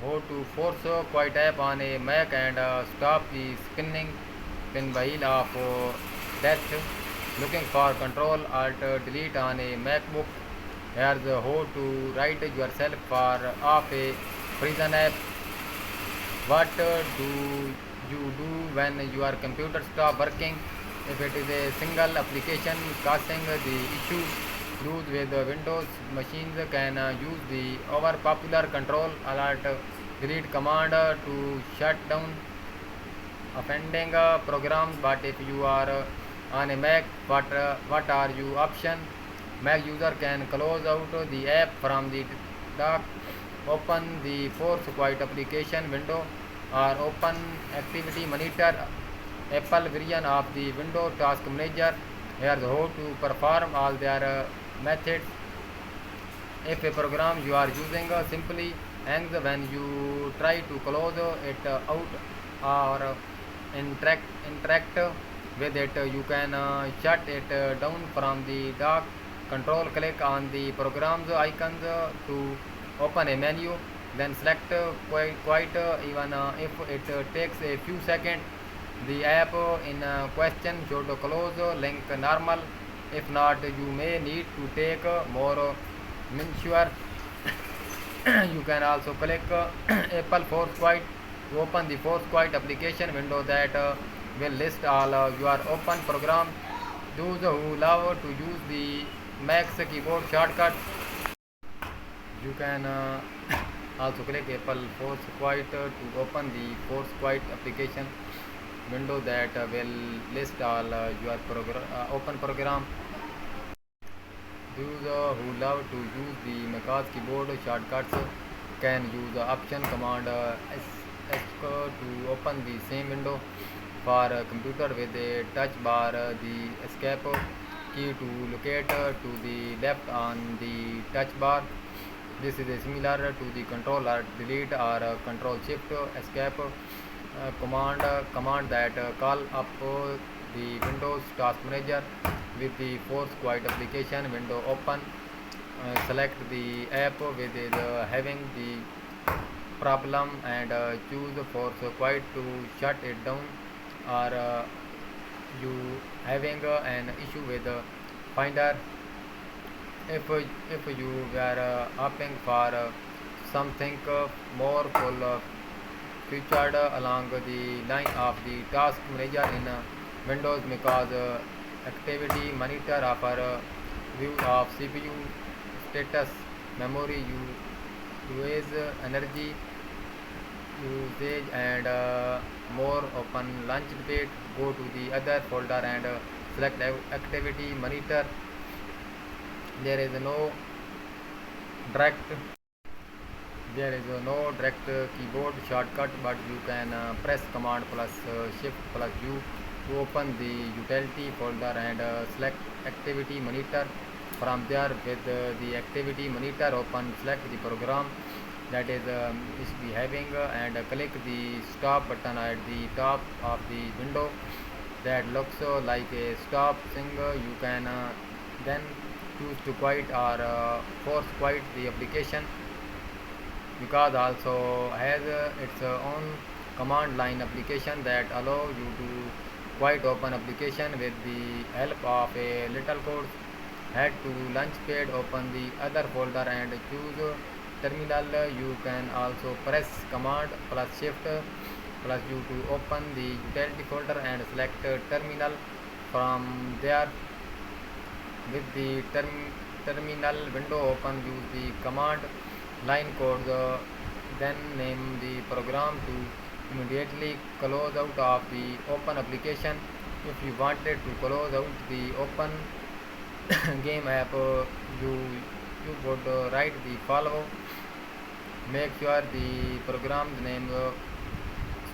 How to force quiet app on a Mac and stop the spinning pinwheel of death. Looking for Control Alt Delete on a MacBook. Here's how to write yourself for off a prison app. What do you do when your computer stop working? If it is a single application causing the issue, use with Windows machines can use the over popular Control Alt Delete command to shut down offending programs. But if you are on a Mac, what are your options? Mac user can close out the app from the dock, open the Force Quiet application window, or open Activity Monitor, Apple version of the Windows Task Manager. Here's how to perform all their methods. If a program you are using simply hangs when you try to close it out or interact with it, you can shut it down from the dock. Control click on the program's icons to open a menu, then select quite even if it takes a few seconds. The app in question should close link normal. If not, you may need to take more measures. You can also click Apple Force Quiet to open the Force Quiet application window that will list all your open programs. Those who love to use the Mac's keyboard shortcut, you can also click Apple Force Quiet to open the Force Quiet application window that will list all your open program. Those who love to use the Mac's keyboard shortcuts can use the option command to open the same window. For a computer with a touch bar, the escape key to locate to the left on the touch bar. This is similar to the Control Alt Delete or Control Shift Escape command that call up the Windows Task Manager with the Force Quiet application window open. Select the app with having the problem and choose Force Quiet to shut it down, or you having an issue with Finder. If you were opting for something more full featured along the line of the task manager in Windows, because activity monitor offer view of CPU status, memory usage, energy usage, and more. Open Launchpad, go to the other folder and select activity monitor. There is no direct there is no direct keyboard shortcut, but you can press command plus shift plus U to open the utility folder and select activity monitor. From there, with the activity monitor open, select the program that is behaving and click the stop button at the top of the window that looks like a stop thing. You can then choose to quiet or force quiet the application, because also has its own command line application that allow you to quite open application with the help of a little code. Head to Launchpad, open the other folder and choose terminal. You can also press command plus shift plus U to open the utility folder and select terminal. From there, with the terminal window open, use the command line code, then name the program to immediately close out of the open application. If you wanted to close out the open game app, you would write the follow. Make sure the program's name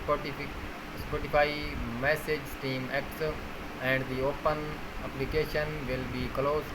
Spotify, Spotify message Steam X, and the open application will be closed.